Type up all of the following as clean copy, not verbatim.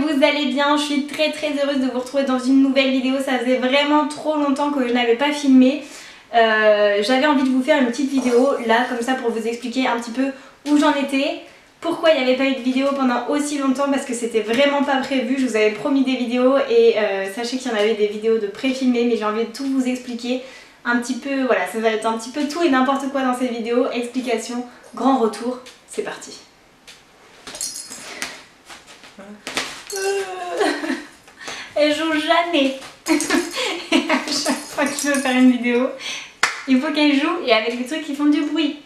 vous allez bien. Je suis très heureuse de vous retrouver dans une nouvelle vidéo. Ça faisait vraiment trop longtemps que je n'avais pas filmé. J'avais envie de vous faire une petite vidéo là comme ça pour vous expliquer un petit peu où j'en étais. Pourquoi il n'y avait pas eu de vidéo pendant aussi longtemps, parce que c'était vraiment pas prévu. Je vous avais promis des vidéos et sachez qu'il y en avait des vidéos de pré-filmées, mais j'ai envie de tout vous expliquer un petit peu. Voilà, ça va être un petit peu tout et n'importe quoi dans ces vidéos. Explication, grand retour, c'est parti. Elle joue jamais. Et à chaque fois que je veux faire une vidéo, il faut qu'elle joue et avec des trucs qui font du bruit.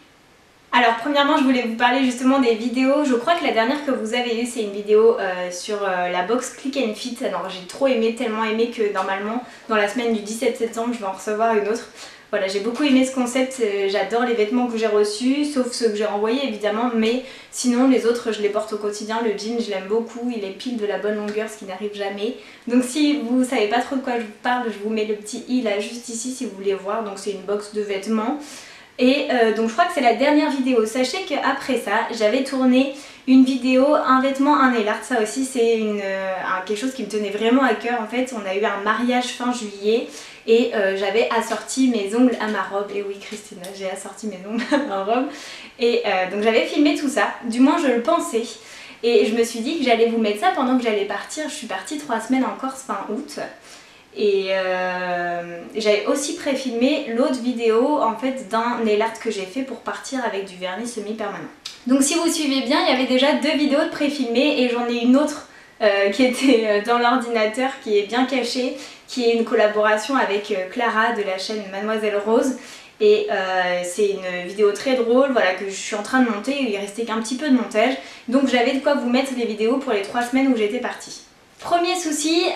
Alors premièrement, je voulais vous parler justement des vidéos. Je crois que la dernière que vous avez eue, c'est une vidéo sur la box Click and Fit. Alors j'ai trop aimé, tellement aimé que normalement dans la semaine du 17 septembre je vais en recevoir une autre. Voilà, j'ai beaucoup aimé ce concept, j'adore les vêtements que j'ai reçus, sauf ceux que j'ai envoyés évidemment, mais sinon les autres je les porte au quotidien. Le jean je l'aime beaucoup, il est pile de la bonne longueur, ce qui n'arrive jamais. Donc si vous savez pas trop de quoi je vous parle, je vous mets le petit i là juste ici si vous voulez voir. Donc c'est une box de vêtements. Et donc je crois que c'est la dernière vidéo. Sachez qu'après ça, j'avais tourné une vidéo, un vêtement, un nail art. Ça aussi c'est quelque chose qui me tenait vraiment à cœur. En fait, on a eu un mariage fin juillet et j'avais assorti mes ongles à ma robe. Et oui Christina, j'ai assorti mes ongles à ma robe. Et donc j'avais filmé tout ça, du moins je le pensais. Et je me suis dit que j'allais vous mettre ça pendant que j'allais partir. Je suis partie 3 semaines en Corse fin août. Et j'avais aussi pré-filmé l'autre vidéo en fait d'un nail art que j'ai fait pour partir avec du vernis semi-permanent. Donc si vous suivez bien, il y avait déjà 2 vidéos de pré-filmées et j'en ai une autre qui était dans l'ordinateur, qui est bien cachée, qui est une collaboration avec Clara de la chaîne Mademoiselle Rose. Et c'est une vidéo très drôle, voilà, que je suis en train de monter. Il restait qu'un petit peu de montage, donc j'avais de quoi vous mettre les vidéos pour les 3 semaines où j'étais partie. Premier souci,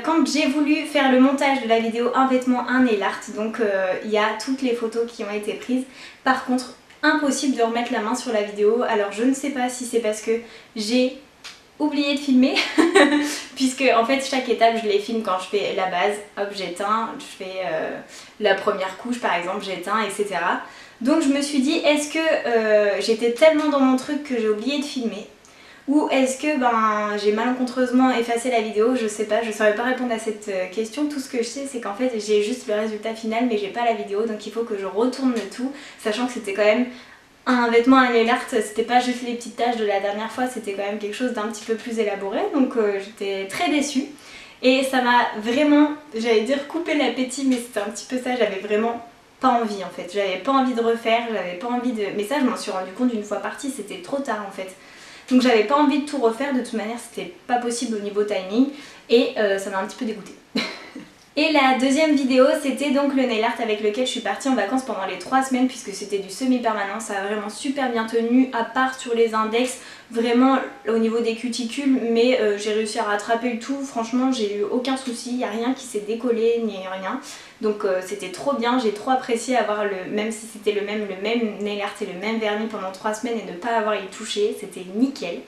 quand j'ai voulu faire le montage de la vidéo un vêtement, un nail art, donc il y a toutes les photos qui ont été prises. Par contre, impossible de remettre la main sur la vidéo. Alors je ne sais pas si c'est parce que j'ai oublié de filmer, puisque en fait chaque étape je les filme quand je fais la base, hop j'éteins, je fais la première couche par exemple, j'éteins, etc. Donc je me suis dit, est-ce que j'étais tellement dans mon truc que j'ai oublié de filmer ? Ou est-ce que j'ai malencontreusement effacé la vidéo? Je sais pas, je saurais pas répondre à cette question. Tout ce que je sais c'est qu'en fait j'ai juste le résultat final mais j'ai pas la vidéo, donc il faut que je retourne le tout, sachant que c'était quand même un vêtement à nail art, c'était pas juste les petites taches de la dernière fois, c'était quand même quelque chose d'un petit peu plus élaboré, donc j'étais très déçue. Et ça m'a vraiment, j'allais dire coupé l'appétit, mais c'était un petit peu ça, j'avais vraiment pas envie en fait. J'avais pas envie de refaire, j'avais pas envie de... Mais ça je m'en suis rendu compte une fois partie, c'était trop tard en fait. Donc j'avais pas envie de tout refaire, de toute manière c'était pas possible au niveau timing et ça m'a un petit peu dégoûtée. Et la deuxième vidéo c'était donc le nail art avec lequel je suis partie en vacances pendant les 3 semaines, puisque c'était du semi-permanent. Ça a vraiment super bien tenu, à part sur les index, vraiment au niveau des cuticules, mais j'ai réussi à rattraper le tout. Franchement j'ai eu aucun souci, il n'y a rien qui s'est décollé ni rien. Donc c'était trop bien, j'ai trop apprécié avoir même si c'était le même nail art et le même vernis pendant 3 semaines et ne pas avoir à y toucher, c'était nickel.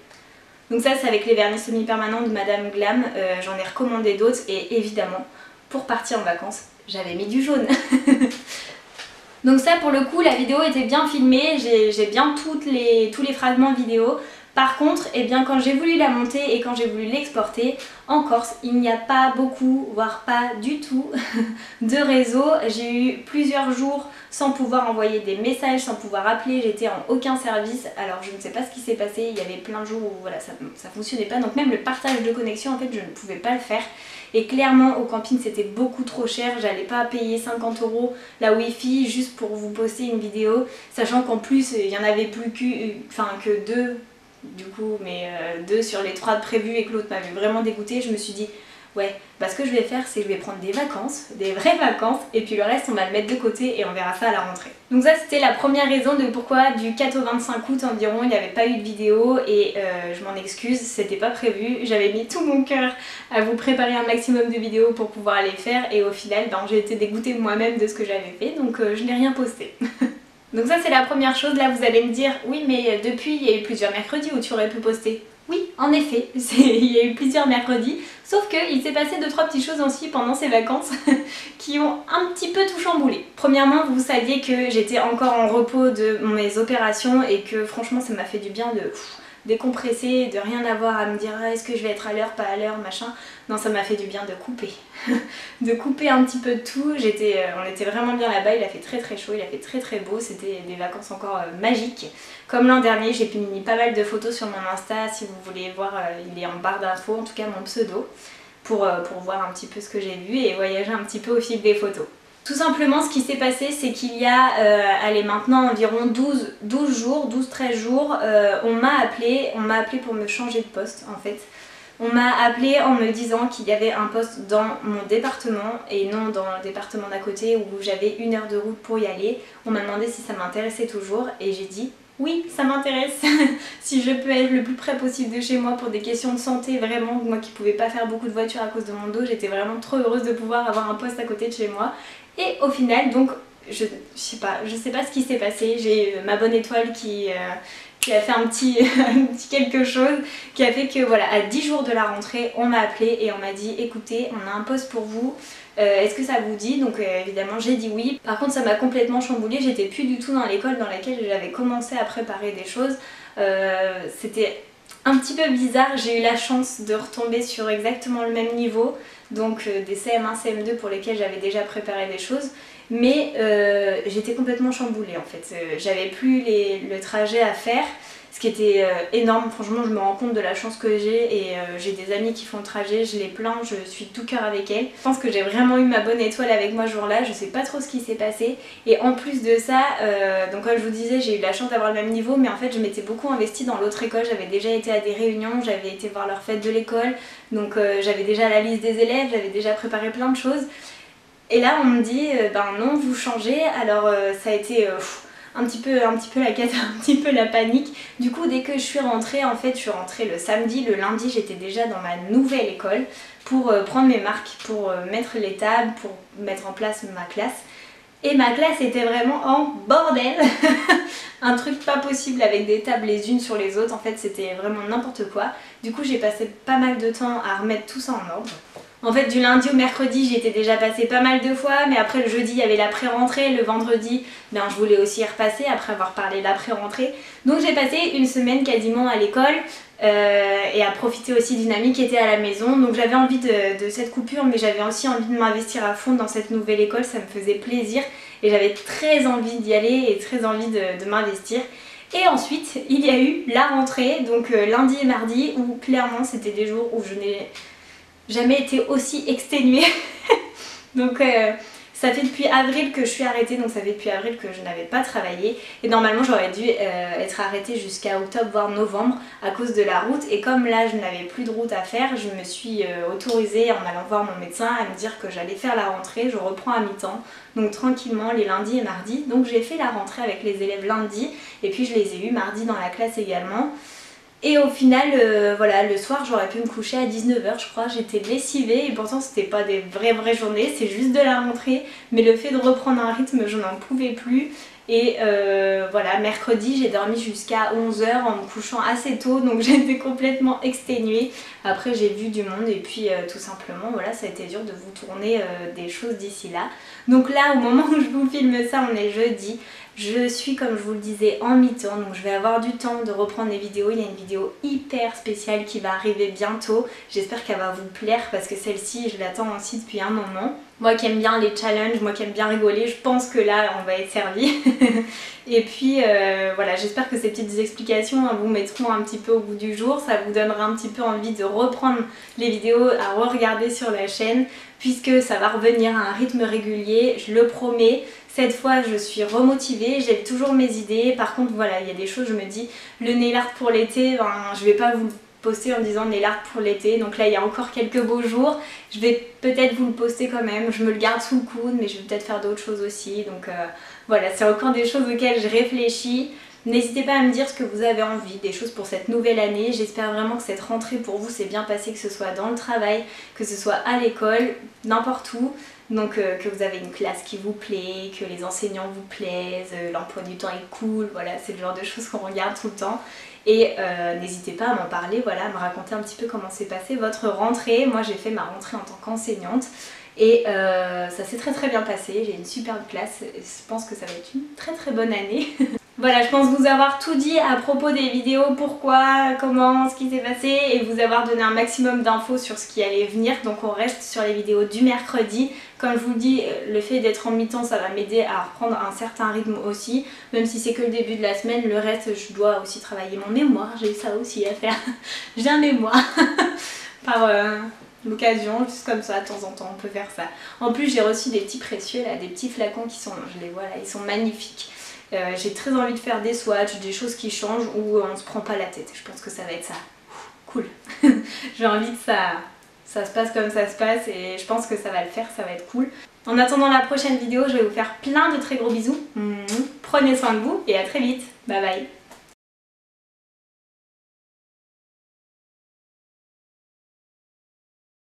Donc ça c'est avec les vernis semi-permanents de Madame Glam, j'en ai recommandé d'autres et évidemment pour partir en vacances j'avais mis du jaune. Donc ça pour le coup la vidéo était bien filmée, j'ai bien tous les fragments vidéo. Par contre, eh bien, quand j'ai voulu la monter et quand j'ai voulu l'exporter, en Corse, il n'y a pas beaucoup, voire pas du tout, de réseau. J'ai eu plusieurs jours sans pouvoir envoyer des messages, sans pouvoir appeler, j'étais en aucun service. Alors je ne sais pas ce qui s'est passé, il y avait plein de jours où voilà, ça fonctionnait pas. Donc même le partage de connexion, en fait, je ne pouvais pas le faire. Et clairement, au camping, c'était beaucoup trop cher. J'allais pas payer 50 € la wifi juste pour vous poster une vidéo. Sachant qu'en plus, il y en avait plus que 2. Du coup, mais 2 sur les 3 de prévus et que l'autre m'avait vraiment dégoûtée. Je me suis dit, ouais, bah ce que je vais faire c'est que je vais prendre des vacances, des vraies vacances, et puis le reste on va le mettre de côté et on verra ça à la rentrée. Donc ça c'était la première raison de pourquoi du 4 au 25 août environ il n'y avait pas eu de vidéo, et je m'en excuse, c'était pas prévu. J'avais mis tout mon cœur à vous préparer un maximum de vidéos pour pouvoir les faire, et au final j'ai été dégoûtée moi-même de ce que j'avais fait, donc je n'ai rien posté. Donc ça c'est la première chose. Là vous allez me dire, oui mais depuis il y a eu plusieurs mercredis où tu aurais pu poster. Oui, en effet, il y a eu plusieurs mercredis, sauf qu'il s'est passé 2-3 petites choses aussi pendant ces vacances qui ont un petit peu tout chamboulé. Premièrement, vous saviez que j'étais encore en repos de mes opérations et que franchement ça m'a fait du bien de décompresser, de rien avoir à me dire est-ce que je vais être à l'heure, pas à l'heure, machin. Non, ça m'a fait du bien de couper. De couper un petit peu de tout. On était vraiment bien là-bas, il a fait très très chaud, il a fait très très beau, c'était des vacances encore magiques. Comme l'an dernier, j'ai mis pas mal de photos sur mon Insta, si vous voulez voir, il est en barre d'infos, en tout cas mon pseudo, pour voir un petit peu ce que j'ai vu et voyager un petit peu au fil des photos. Tout simplement, ce qui s'est passé, c'est qu'il y a, allez, maintenant environ 12-13 jours, on m'a appelé pour me changer de poste en fait. On m'a appelé en me disant qu'il y avait un poste dans mon département et non dans le département d'à côté où j'avais 1 heure de route pour y aller. On m'a demandé si ça m'intéressait toujours et j'ai dit oui, ça m'intéresse. Si je peux être le plus près possible de chez moi pour des questions de santé, vraiment, moi qui pouvais pas faire beaucoup de voitures à cause de mon dos, j'étais vraiment trop heureuse de pouvoir avoir un poste à côté de chez moi. Et au final, donc, je sais pas ce qui s'est passé, j'ai eu ma bonne étoile qui a fait un petit quelque chose, qui a fait que voilà, à 10 jours de la rentrée, on m'a appelé et on m'a dit écoutez, on a un poste pour vous, est-ce que ça vous dit? Donc évidemment j'ai dit oui. Par contre ça m'a complètement chamboulée, j'étais plus du tout dans l'école dans laquelle j'avais commencé à préparer des choses. C'était un petit peu bizarre, j'ai eu la chance de retomber sur exactement le même niveau, donc des CM1, CM2 pour lesquels j'avais déjà préparé des choses. Mais j'étais complètement chamboulée en fait, j'avais plus le trajet à faire, ce qui était énorme. Franchement je me rends compte de la chance que j'ai et j'ai des amis qui font le trajet, je les plains, je suis de tout cœur avec elles. Je pense que j'ai vraiment eu ma bonne étoile avec moi ce jour-là, je sais pas trop ce qui s'est passé et en plus de ça, donc comme je vous disais j'ai eu la chance d'avoir le même niveau mais en fait je m'étais beaucoup investie dans l'autre école, j'avais déjà été à des réunions, j'avais été voir leur fête de l'école, donc j'avais déjà la liste des élèves, j'avais déjà préparé plein de choses. Et là on me dit ben non vous changez, alors ça a été un petit peu la cata, un petit peu la panique. Du coup dès que je suis rentrée, en fait je suis rentrée le samedi, le lundi j'étais déjà dans ma nouvelle école pour prendre mes marques, pour mettre les tables, pour mettre en place ma classe. Et ma classe était vraiment en bordel. Un truc pas possible avec des tables les unes sur les autres, en fait c'était vraiment n'importe quoi. Du coup j'ai passé pas mal de temps à remettre tout ça en ordre. En fait du lundi au mercredi j'y étais déjà passée pas mal de fois, mais après le jeudi il y avait l'après-rentrée, le vendredi ben, je voulais aussi y repasser après avoir parlé de l'après-rentrée. Donc j'ai passé une semaine quasiment à l'école et à profiter aussi d'une amie qui était à la maison. Donc j'avais envie de cette coupure mais j'avais aussi envie de m'investir à fond dans cette nouvelle école, ça me faisait plaisir et j'avais très envie d'y aller et très envie de m'investir. Et ensuite il y a eu la rentrée, donc lundi et mardi où clairement c'était des jours où je n'ai jamais été aussi exténuée. Donc ça fait depuis avril que je suis arrêtée, donc ça fait depuis avril que je n'avais pas travaillé et normalement j'aurais dû être arrêtée jusqu'à octobre voire novembre à cause de la route, et comme là je n'avais plus de route à faire, je me suis autorisée en allant voir mon médecin à me dire que j'allais faire la rentrée, je reprends à mi-temps, donc tranquillement les lundis et mardis. Donc j'ai fait la rentrée avec les élèves lundi et puis je les ai eus mardi dans la classe également. Et au final, voilà, le soir j'aurais pu me coucher à 19 h je crois, j'étais lessivée et pourtant c'était pas des vraies journées, c'est juste de la rentrée, mais le fait de reprendre un rythme, je n'en pouvais plus. Et voilà, mercredi j'ai dormi jusqu'à 11 h en me couchant assez tôt, donc j'étais complètement exténuée. Après j'ai vu du monde et puis tout simplement voilà, ça a été dur de vous tourner des choses d'ici là. Donc là au moment où je vous filme ça, on est jeudi. Je suis comme je vous le disais en mi-temps, donc je vais avoir du temps de reprendre les vidéos. Il y a une vidéo hyper spéciale qui va arriver bientôt. J'espère qu'elle va vous plaire parce que celle-ci je l'attends aussi depuis un moment. Moi qui aime bien les challenges, moi qui aime bien rigoler, je pense que là on va être servi. Et puis voilà, j'espère que ces petites explications vous mettront un petit peu au goût du jour. Ça vous donnera un petit peu envie de reprendre les vidéos à re-regarder sur la chaîne, puisque ça va revenir à un rythme régulier, je le promets. Cette fois je suis remotivée, j'ai toujours mes idées. Par contre voilà, il y a des choses, je me dis le nail art pour l'été, ben, je vais pas vous poster en disant nail art pour l'été. Donc là il y a encore quelques beaux jours, je vais peut-être vous le poster quand même, je me le garde sous le coude, mais je vais peut-être faire d'autres choses aussi. Donc voilà, c'est encore des choses auxquelles je réfléchis. N'hésitez pas à me dire ce que vous avez envie, des choses pour cette nouvelle année. J'espère vraiment que cette rentrée pour vous s'est bien passée, que ce soit dans le travail, que ce soit à l'école, n'importe où. Donc que vous avez une classe qui vous plaît, que les enseignants vous plaisent, l'emploi du temps est cool, voilà, c'est le genre de choses qu'on regarde tout le temps. Et n'hésitez pas à m'en parler, voilà, à me raconter un petit peu comment s'est passée votre rentrée. Moi j'ai fait ma rentrée en tant qu'enseignante et ça s'est très bien passé, j'ai une superbe classe, je pense que ça va être une très bonne année. Voilà, je pense vous avoir tout dit à propos des vidéos, pourquoi, comment, ce qui s'est passé et vous avoir donné un maximum d'infos sur ce qui allait venir. Donc on reste sur les vidéos du mercredi. Comme je vous le dis, le fait d'être en mi-temps, ça va m'aider à reprendre un certain rythme aussi. Même si c'est que le début de la semaine, le reste, je dois aussi travailler mon mémoire. J'ai ça aussi à faire. J'ai un mémoire par l'occasion, juste comme ça, de temps en temps, on peut faire ça. En plus, j'ai reçu des petits précieux, là, des petits flacons qui sont, je les vois là, ils sont magnifiques. J'ai très envie de faire des swatchs, des choses qui changent où on se prend pas la tête. Je pense que ça va être ça. Cool. J'ai envie que ça se passe comme ça se passe et je pense que ça va le faire, ça va être cool. En attendant la prochaine vidéo, je vais vous faire plein de très gros bisous. Prenez soin de vous et à très vite. Bye bye.